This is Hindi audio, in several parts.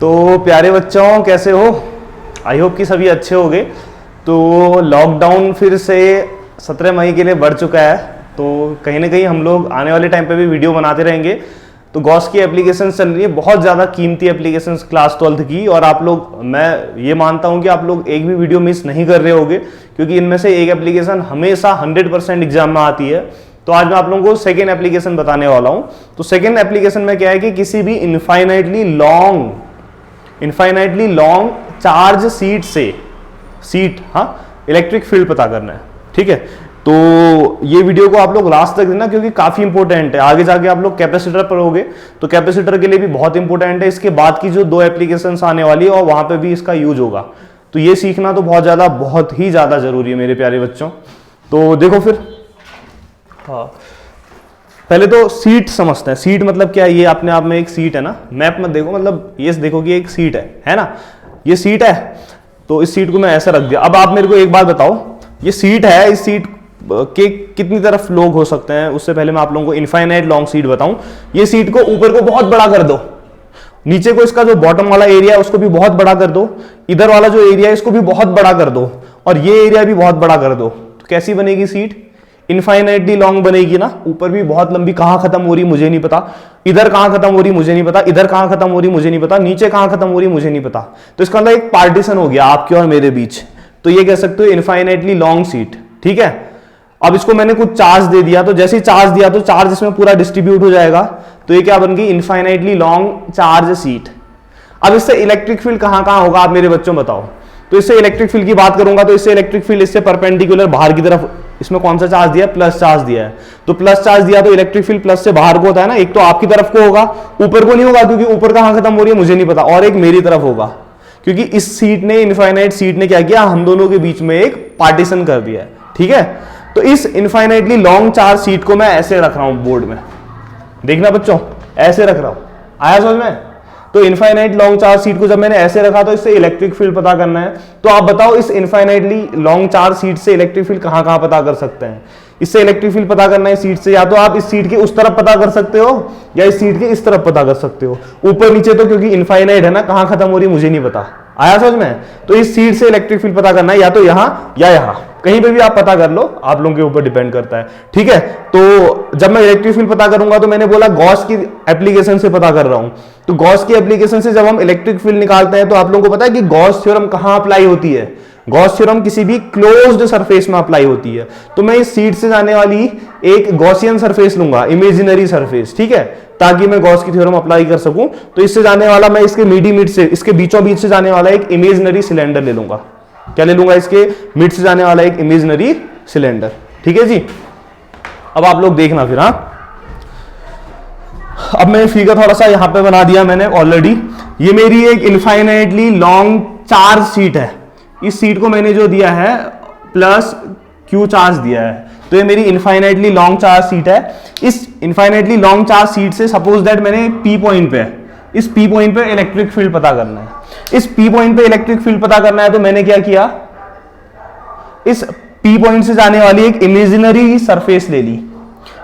तो प्यारे बच्चों कैसे हो? आई होप कि सभी अच्छे होंगे। तो लॉकडाउन फिर से 17 मई के लिए बढ़ चुका है, तो कहीं ना कहीं हम लोग आने वाले टाइम पे भी वीडियो बनाते रहेंगे। तो गॉस की एप्लीकेशन चल रही है, बहुत ज़्यादा कीमती एप्लीकेशन क्लास 12th की, और आप लोग, मैं ये मानता हूँ कि आप लोग एक भी वीडियो मिस नहीं कर रहे होंगे, क्योंकि इनमें से एक एप्लीकेशन हमेशा 100% एग्जाम में आती है। तो आज मैं आप लोगों को सेकेंड एप्लीकेशन बताने वाला हूँ। तो सेकेंड एप्लीकेशन में क्या है कि किसी भी infinitely long charge seat electric field पता करना है। ठीक है, तो ये वीडियो को आप लोग लास्ट तक देना, क्योंकि काफी इंपॉर्टेंट है। आगे जाके आप लोग कैपेसिटर पर होगे तो कैपेसिटर के लिए भी बहुत इंपॉर्टेंट है। इसके बाद की जो 2 एप्लीकेशंस आने वाली है और वहां पे भी इसका यूज होगा, तो ये सीखना तो बहुत ही ज्यादा जरूरी है मेरे प्यारे बच्चों। तो देखो फिर, पहले तो सीट समझते हैं। सीट मतलब क्या है? ये अपने आप में एक सीट है ना। मैप में देखो, मतलब ये देखो कि एक सीट है ना, ये सीट है। तो इस सीट को मैं ऐसा रख दिया। अब आप मेरे को एक बात बताओ, ये सीट है, इस सीट के कितनी तरफ लोग हो सकते हैं? उससे पहले मैं आप लोगों को इनफाइनाइट लॉन्ग सीट बताऊं। ये सीट को ऊपर को बहुत बड़ा कर दो, नीचे को इसका जो बॉटम वाला एरिया है उसको भी बहुत बड़ा कर दो, इधर वाला जो एरिया है इसको भी बहुत बड़ा कर दो, और ये एरिया भी बहुत बड़ा कर दो। तो कैसी बनेगी सीट? इनफाइनाइटली लॉन्ग बनेगी ना। ऊपर भी बहुत लंबी, कहां खत्म हो रही मुझे नहीं पता, इधर कहां खत्म हो रही मुझे नहीं पता, इधर कहां खत्म हो रही मुझे नहीं पता, नीचे कहां खत्म हो रही मुझे नहीं पता। तो इसका मतलब एक पार्टीशन हो गया आपके और मेरे बीच। तो ये कह सकते हो इनफाइनाइटली लॉन्ग सीट। ठीक है, अब इसको मैंने कुछ चार्ज दे दिया, तो जैसे ही चार्ज दिया तो चार्ज इसमें पूरा डिस्ट्रीब्यूट हो जाएगा। तो ये क्या बन गई? Infinitely long charge seat. अब इससे इलेक्ट्रिक फील्ड कहां कहां होगा आप मेरे बच्चों बताओ। तो इससे इलेक्ट्रिक फील्ड की बात करूंगा तो इससे इलेक्ट्रिक फील्ड इससे परपेंडिकुलर बाहर की तरफ, इसमें कौन सा चार्ज दिया? प्लस चार्ज दिया है। तो प्लस चार्ज दिया तो इलेक्ट्रिक फील्ड प्लस से बाहर को होता है ना। एक तो आपकी तरफ को होगा, ऊपर को नहीं होगा, क्योंकि ऊपर कहां खत्म हो रही है मुझे नहीं पता, और एक मेरी तरफ होगा, क्योंकि इस सीट ने, इनफाइनाइट सीट ने क्या किया? हम दोनों के बीच में एक पार्टीशन कर दिया है। ठीक है, तो इस इनफाइनाइटली लॉन्ग चार्ज सीट को मैं ऐसे रख रहा हूं बोर्ड में, देखना बच्चों, ऐसे रख रहा हूं। आया समझ में? तो इनफाइनाइट लॉन्ग चार्ज सीट को जब मैंने ऐसे रखा तो इससे इलेक्ट्रिक फील्ड पता करना है। तो आप बताओ इस इनफाइनाइटली लॉन्ग चार्ज सीट से इलेक्ट्रिक फील्ड कहां कहां पता कर सकते हैं? इससे इलेक्ट्रिक फील्ड पता करना है सीट से, या तो आप इस सीट के उस तरफ पता कर सकते हो या इस सीट के इस तरफ पता कर सकते हो। ऊपर नीचे तो क्योंकि इनफाइनाइट है ना, कहां खत्म हो रही मुझे नहीं पता। आया समझ में? तो इस सीट से इलेक्ट्रिक फील्ड पता करना है, या तो यहां या यहां, कहीं पे भी आप पता कर लो, आप लोगों के ऊपर डिपेंड करता है। ठीक है, तो जब मैं इलेक्ट्रिक फील्ड पता करूंगा तो मैंने बोला गॉस की एप्लीकेशन से पता कर रहा हूं। तो गॉस की एप्लीकेशन से जब हम इलेक्ट्रिक फील्ड निकालते हैं तो आप लोगों को पता है कि गॉस थ्योरम कहां अप्लाई होती है? गॉस थ्योरम किसी भी क्लोज्ड सरफेस में अप्लाई होती है। तो मैं इस सीट से जाने वाली एक गॉसियन सरफेस लूंगा, इमेजिनरी सरफेस। ठीक है, ताकि मैं गॉस की थ्योरम अप्लाई कर सकूं। तो इससे जाने वाला, मैं इसके मिड से, इसके बीचों बीच से जाने वाला एक इमेजिनरी सिलेंडर ले लूंगा। क्या ले लूंगा? इसके मिड से जाने वाला एक इमेजिनरी सिलेंडर। ठीक है जी, अब आप लोग देखना फिर। अब मैंने फिगर थोड़ा सा यहां पे बना दिया मैंने ऑलरेडी। ये मेरी एक इनफाइनाइटली लॉन्ग चार्ज सीट है। इस सीट को मैंने जो दिया है प्लस क्यू चार्ज दिया है, तो ये मेरी इनफाइनाइटली लॉन्ग चार्ज सीट है। इस इनफाइनाइटली लॉन्ग चार्ज सीट से सपोज दैट मैंने पी पॉइंट पे, इस पी पॉइंट पे इलेक्ट्रिक फील्ड पता करना है। इस पी पॉइंट पे इलेक्ट्रिक फील्ड पता करना है, तो मैंने क्या किया? इस पी पॉइंट से जाने वाली एक इमेजिनरी सरफेस ले ली।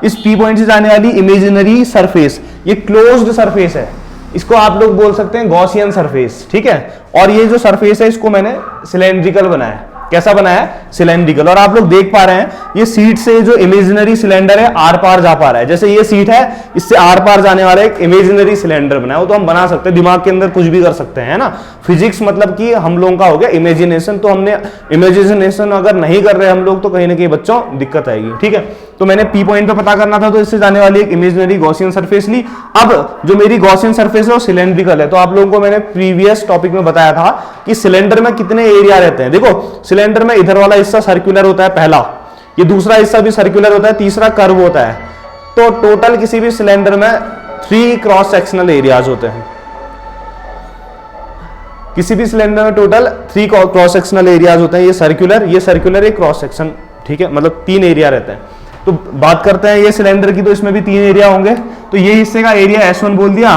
इस पी पॉइंट से जाने वाली इमेजिनरी सरफेस, ये क्लोज्ड सरफेस है, इसको आप लोग बोल सकते हैं गॉसियन सरफेस। ठीक है, और ये जो सरफेस है इसको मैंने सिलेंड्रिकल बनाया। कैसा बनाया? सिलेंड्रिकल। और आप लोग देख पा रहे हैं ये सीट से जो इमेजिनरी सिलेंडर है आर पार जा पा रहा है। जैसे ये सीट है, इससे आर पार जाने वाला एक इमेजिनरी सिलेंडर बनाया। वो तो हम बना सकते हैं, दिमाग के अंदर कुछ भी कर सकते हैं, है ना। फिजिक्स मतलब कि हम लोगों का हो गया इमेजिनेशन। तो हमने इमेजिनेशन अगर नहीं कर रहे हम लोग तो कहीं ना कहीं बच्चों दिक्कत आएगी। ठीक है, तो मैंने पी पॉइंट पे पता करना था, तो इससे जाने वाली एक इमेजिनरी गॉसियन सरफेस ली। अब जो मेरी गॉसियन सरफेस है वो सिलेंड्रिकल है। तो आप लोगों को मैंने प्रीवियस टॉपिक में बताया था कि सिलेंडर में कितने एरिया रहते हैं। देखो, सिलेंडर में इधर वाला हिस्सा सर्कुलर होता है पहला, ये दूसरा हिस्सा भी सर्कुलर होता है, तीसरा कर्व होता है। तो टोटल किसी भी सिलेंडर में 3 क्रॉस सेक्शनल एरियाज होते हैं। किसी भी सिलेंडर में टोटल 3 क्रॉस सेक्शनल एरियाज होते हैं। ये सर्कुलर, एक क्रॉस सेक्शन। ठीक है, मतलब 3 एरिया रहते हैं। तो बात करते हैं ये सिलेंडर की, तो इसमें भी 3 एरिया होंगे। तो ये हिस्से का एरिया S1 बोल दिया,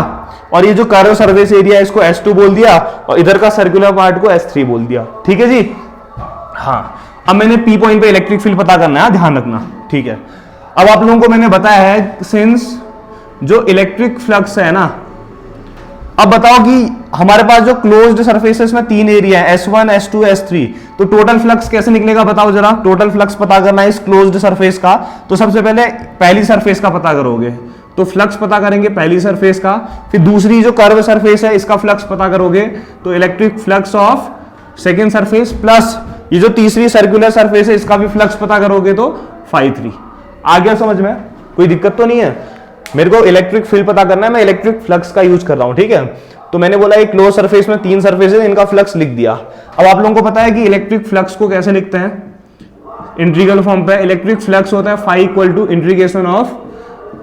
और ये जो कर्व सरफेस एरिया है इसको S2 बोल दिया, और इधर का सर्कुलर पार्ट को S3 बोल दिया। ठीक है जी। हाँ, अब मैंने पी पॉइंट पे इलेक्ट्रिक फील्ड पता करना है, ध्यान रखना। ठीक है, अब आप लोगों को मैंने बताया है सिंस जो इलेक्ट्रिक फ्लक्स है ना, अब बताओ कि हमारे पास जो क्लोज्ड सरफेसेस में 3 एरिया है, S1 S2 S3, तो टोटल फ्लक्स कैसे निकलेगा बताओ जरा। टोटल फ्लक्स पता करना है इस क्लोज्ड सरफेस का, तो सबसे पहले पहली सरफेस का पता करोगे, तो फ्लक्स पता करेंगे पहली सरफेस का, फिर दूसरी जो कर्व सरफेस है इसका फ्लक्स पता करोगे, तो electric flux of second surface, plus ये जो तीसरी सर्कुलर सरफेस है इसका भी फ्लक्स पता करोगे तो φ3। आ गया समझ में, कोई दिक्कत तो नहीं है। मेरे को इलेक्ट्रिक फील्ड पता करना है, मैं इलेक्ट्रिक फ्लक्स का यूज कर रहा हूं, ठीक है। तो मैंने बोला एक क्लोज सरफेस में 3 सरफेस है, इनका फ्लक्स लिख दिया। अब आप लोगों को पता है कि इलेक्ट्रिक फ्लक्स को कैसे लिखते हैं, इंटीग्रल फॉर्म पे। इलेक्ट्रिक फ्लक्स होता है φ equal to integration of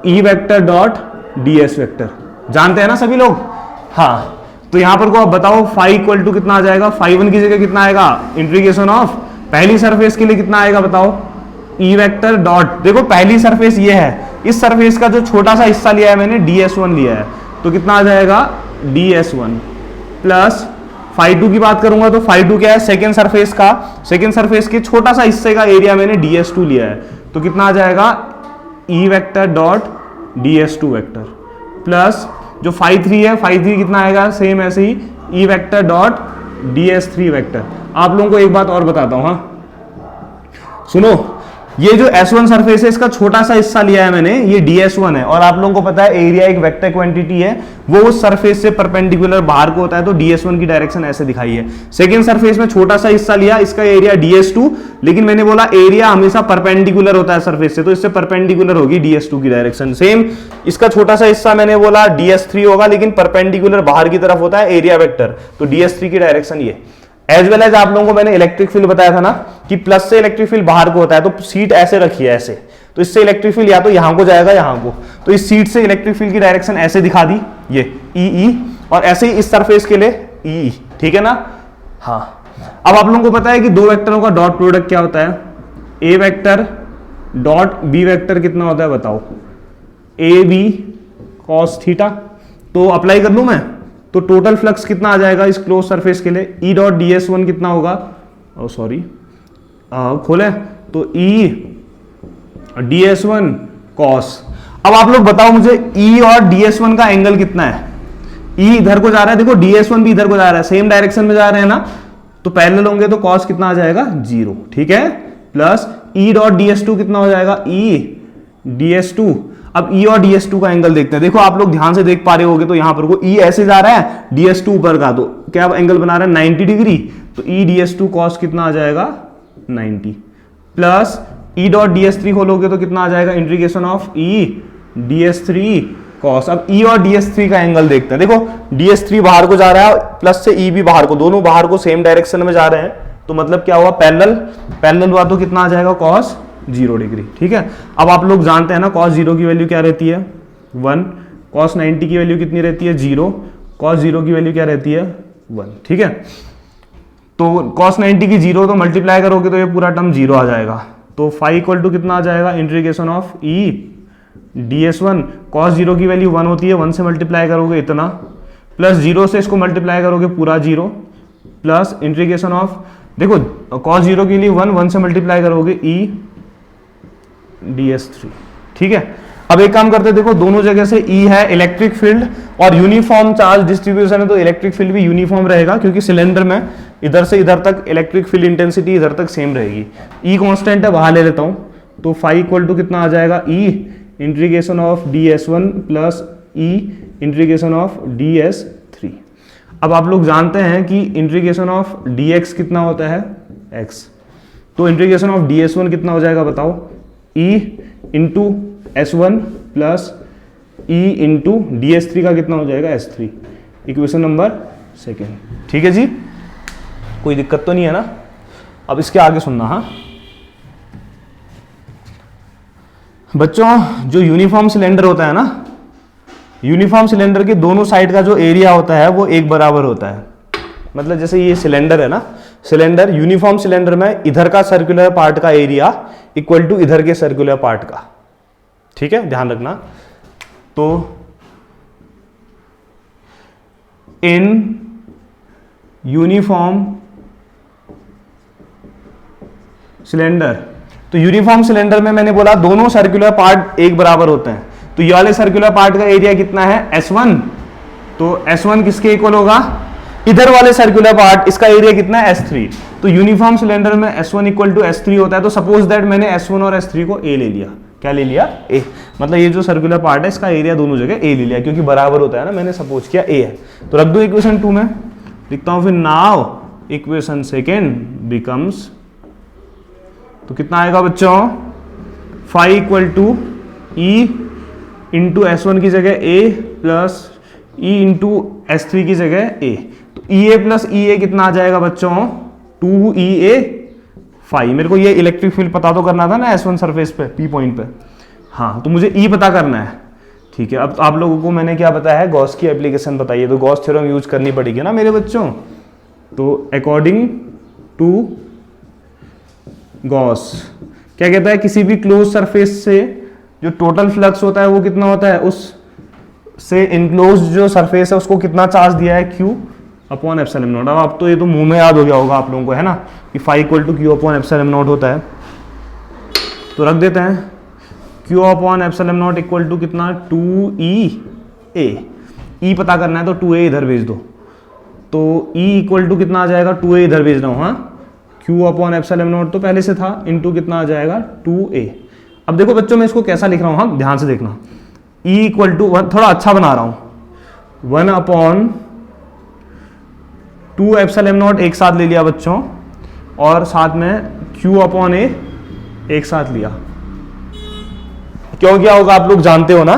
E vector dot ds vector, जानते हैं ना सभी लोग। हाँ, तो यहां पर को आप बताओ φ इक्वल टू कितना आ जाएगा, φ1 की जगह कितना आएगा, इंटीग्रेशन ऑफ पहली सरफेस के लिए कितना आएगा बताओ, E वेक्टर डॉट, देखो पहली सरफेस ये है, इस सरफेस का जो छोटा सा हिस्सा लिया है मैंने ds1 लिया है, तो कितना आ जाएगा ds1 प्लस φ2 की बात करूंगा तो φ2 क्या है, सेकेंड सरफेस का, सेकेंड सरफेस के छोटा सा हिस्से का एरिया मैंने ds2 लिया है, तो कितना आ जाएगा E vector dot ds2 vector plus जो φ3 है, φ3 कितना आएगा सेम ऐसे ही E vector dot ds3 vector. आप लोगों को एक बात और बताता हूं, हाँ सुनो, ये जो S1 सरफेस है इसका छोटा सा हिस्सा लिया है मैंने, ये ds1 है, और आप लोगों को पता है एरिया एक वेक्टर क्वांटिटी है, वो उस सरफेस से परपेंडिकुलर बाहर को होता है, तो ds1 की डायरेक्शन ऐसे दिखाई है। सेकंड सरफेस में छोटा सा हिस्सा लिया, इसका एरिया ds2, लेकिन मैंने बोला एरिया हमेशा परपेंडिकुलर होता है सरफेस से, तो इससे परपेंडिकुलर होगी ds2 की डायरेक्शन। सेम इसका छोटा सा हिस्सा मैंने बोला ds3 होगा, लेकिन परपेंडिकुलर बाहर की तरफ होता है एरिया वेक्टर, तो ds3 की डायरेक्शन ये। एज वेल एज आप लोगों को मैंने इलेक्ट्रिक फील्ड बताया था ना कि प्लस से इलेक्ट्रिक फील्ड बाहर को होता है, तो सीट ऐसे रखी है ऐसे, तो इससे इलेक्ट्रिक फील्ड या तो यहां को जाएगा यहां को, तो इस सीट से इलेक्ट्रिक फील्ड की डायरेक्शन ऐसे दिखा दी ये ई, और ऐसे ही इस सरफेस के लिए ई, ठीक है ना। हाँ, अब आप लोगों को पता है कि दो वेक्टरों का डॉट प्रोडक्ट क्या होता है, ए वेक्टर डॉट बी वेक्टर कितना होता है बताओ, ए बी कॉस थीटा। तो अप्लाई कर लूं मैं, तो टोटल फ्लक्स कितना आ जाएगा इस क्लोज सरफेस के लिए, ई डॉट ds1 कितना होगा, सॉरी खोले, तो ई ds1 कॉस। अब आप लोग बताओ मुझे ई और ds1 का एंगल कितना है, ई इधर को जा रहा है, देखो ds1 भी इधर को जा रहा है, सेम डायरेक्शन में जा रहे हैं ना, तो पैरेलल होंगे तो कॉस कितना आ जाएगा 0, ठीक है, प्लस ई डॉट ds2 कितना हो जाएगा, ई ds2। अब E और ds2 का एंगल देखते हैं, देखो आप लोग ध्यान से देख पा रहे होगे, तो यहां पर को E ऐसे जा रहा है, ds2 ऊपर का, तो क्या एंगल बना रहा है 90 डिग्री, तो E ds2 cos कितना आ जाएगा 90, प्लस E डॉट ds3 खोलोगे तो कितना आ जाएगा integration of E ds3 cos। अब E और ds3 का एंगल देखते हैं, देखो ds3 बाहर को जा रहा है, प्लस से E भी बाहर को, दोनों बाहर को सेम डायरेक्शन में जा रहे हैं, तो मतलब क्या हुआ पैरेलल हुआ, तो कितना आ जाएगा cos 0 डिग्री, ठीक है। अब आप लोग जानते हैं ना cos 0 की वैल्यू क्या रहती है 1, cos 90 की वैल्यू कितनी रहती है 0, cos 0 की वैल्यू क्या रहती है 1, ठीक है। तो cos 90 की 0 तो मल्टीप्लाई करोगे तो ये पूरा टर्म 0 आ जाएगा, तो φ इक्वल टू कितना आ जाएगा integration of E ds1, cos 0 की वैल्यू 1 होती है, 1 से मल्टीप्लाई करोगे इतना, प्लस 0 से इसको मल्टीप्लाई करोगे पूरा 0, प्लस इंटीग्रेशन ऑफ, देखो cos 0 के लिए 1 से मल्टीप्लाई करोगे E ds3, ठीक है। अब एक काम करते हैं, देखो दोनों जगह से E है इलेक्ट्रिक फील्ड और यूनिफॉर्म चार्ज डिस्ट्रीब्यूशन है, तो इलेक्ट्रिक फील्ड भी यूनिफॉर्म रहेगा, क्योंकि सिलेंडर में इधर से इधर तक इलेक्ट्रिक फील्ड इंटेंसिटी इधर तक सेम रहेगी। E कांस्टेंट है, बाहर ले लेता हूं, तो φ इक्वल टू कितना आ जाएगा E integration of ds1 plus E integration of ds3। अब आप लोग जानते हैं कि इंटीग्रेशन ऑफ dx कितना होता है x, तो इंटीग्रेशन ऑफ ds1 कितना हो जाएगा बताओ, E into s1 plus E into ds3 का कितना हो जाएगा s3, इक्वेशन नंबर 2, ठीक है जी, कोई दिक्कत तो नहीं है ना। अब इसके आगे सुनना, हाँ बच्चों, जो यूनिफॉर्म सिलेंडर होता है ना, यूनिफॉर्म सिलेंडर के दोनों साइड का जो एरिया होता है वो एक बराबर होता है। मतलब जैसे ये सिलेंडर है ना, सिलेंडर, यूनिफॉर्म सिलेंडर में इधर का सर्कुलर पार्ट का एरिया इक्वल टू इधर के सर्कुलर पार्ट का, ठीक है, ध्यान रखना। तो इन यूनिफॉर्म सिलेंडर, तो यूनिफॉर्म सिलेंडर में मैंने बोला दोनों सर्कुलर पार्ट एक बराबर होते हैं, तो ये वाले सर्कुलर पार्ट का एरिया कितना है S1 तो S1 किसके इक्वल होगा, इधर वाले सर्कुलर पार्ट, इसका एरिया कितना है S3। तो यूनिफॉर्म सिलेंडर में S1 इक्वल टू S3 होता है। तो सपोज दैट मैंने S1 और S3 को A ले लिया, क्या ले लिया, A, मतलब ये जो सर्कुलर पार्ट है इसका एरिया दोनों जगह A ले लिया, क्योंकि बराबर होता है ना, मैंने सपोज किया A है। तो रख दो इक्वेशन 2 में, लिखता हूं फिर नाउ इक्वेशन सेकेंड बिकम्स, तो कितना आएगा बच्चों, phi equal to E into S1 की जगह A plus E into S3 की जगह A। तो EA प्लस EA कितना आ जाएगा बच्चों, 2EA फाई। मेरे को ये इलेक्ट्रिक फील्ड पता तो करना था ना S1 सरफेस पे, P पॉइंट पे, हाँ, तो मुझे E पता करना है, ठीक है। अब आप लोगों को मैंने क्या बताया है, गॉस की एप्लीकेशन बताई है, तो गॉस थ्योरम यूज करनी पड़ेगी ना मेरे बच्चों। तो अकॉर्डिंग टू गॉस क्या कहता है, किसी भी क्लोज सरफेस से जो टोटल फ्लक्स होता है वो कितना होता है, उस से इनक्लोज जो सरफेस है उसको कितना चार्ज दिया है, Q अपॉन एप्सिलॉन नॉट। अब तो ये तो मुंह में याद हो गया होगा आप लोगों को, है ना, कि phi equal to Q upon epsilon naught होता है। तो रख देते हैं Q upon epsilon naught equal to कितना, 2EA। E पता करना है तो 2A इधर भेज दो, तो E इक्वल टू कितना आ जाएगा, 2A इधर भेज रहा हूँ, हाँ, Q अपॉन एप्सिलॉन नॉट तो पहले से था, इंटू कितना आ जाएगा, 2A। अब देखो बच्चों मैं इसको कैसा लिख रहा हूँ, हाँ ध्यान से देखना, E इक्वल टू, थोड़ा अच्छा बना रहा हूँ, 1 अपॉन 2 एप्सिलॉन नॉट एक साथ ले लिया बच्चों, और साथ में Q अपॉन A एक साथ लिया। क्यों क्या होगा आप लोग जानते हो ना,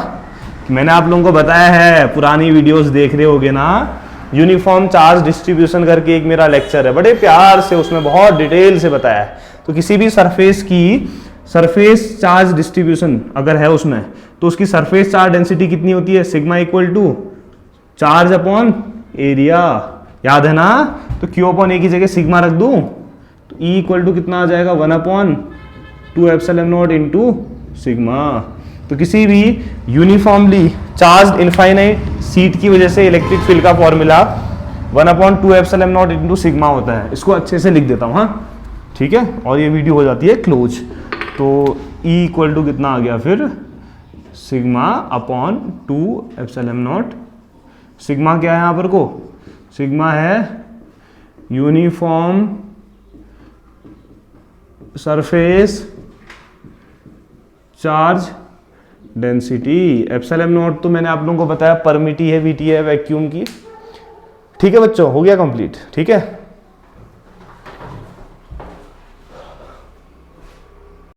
कि मैंने आप लोगों को बताया है, पुरानी वीडियोस देख रहे होगे ना, यूनिफॉर्म चार्ज डिस्ट्रीब्यूशन करके एक मेरा लेक्चर है, बड़े प्यार से उसमें बहुत डिटेल से बताया है। तो किसी भी सरफेस की सरफेस चार्ज डिस्ट्रीब्यूशन अगर है उसमें, तो उसकी सरफेस चार्ज डेंसिटी कितनी होती है, sigma equal to charge upon area, याद है ना। तो Q अपॉन A की जगह सिग्मा रख दूं, तो E इक्वल टू कितना आ जाएगा, 1 upon 2 epsilon not into sigma. तो किसी भी यूनिफॉर्मली चार्ज इनफाइनाइट सीट की वजह से इलेक्ट्रिक फील्ड का formula 1 upon 2 epsilon not into sigma होता है। इसको अच्छे से लिख देता हूँ, हाँ ठीक है, और ये वीडियो हो जाती है क्लोज। तो E इक्वल टू कितना आ गया फिर, sigma upon 2 epsilon not. Sigma क्या है यहाँ पर को, सिग्मा है uniform surface charge density. Epsilon not तो मैंने आप लोगों को बताया परमिटी है, वीटी है वैक्यूम की। ठीक है बच्चों, हो गया कंप्लीट, ठीक है।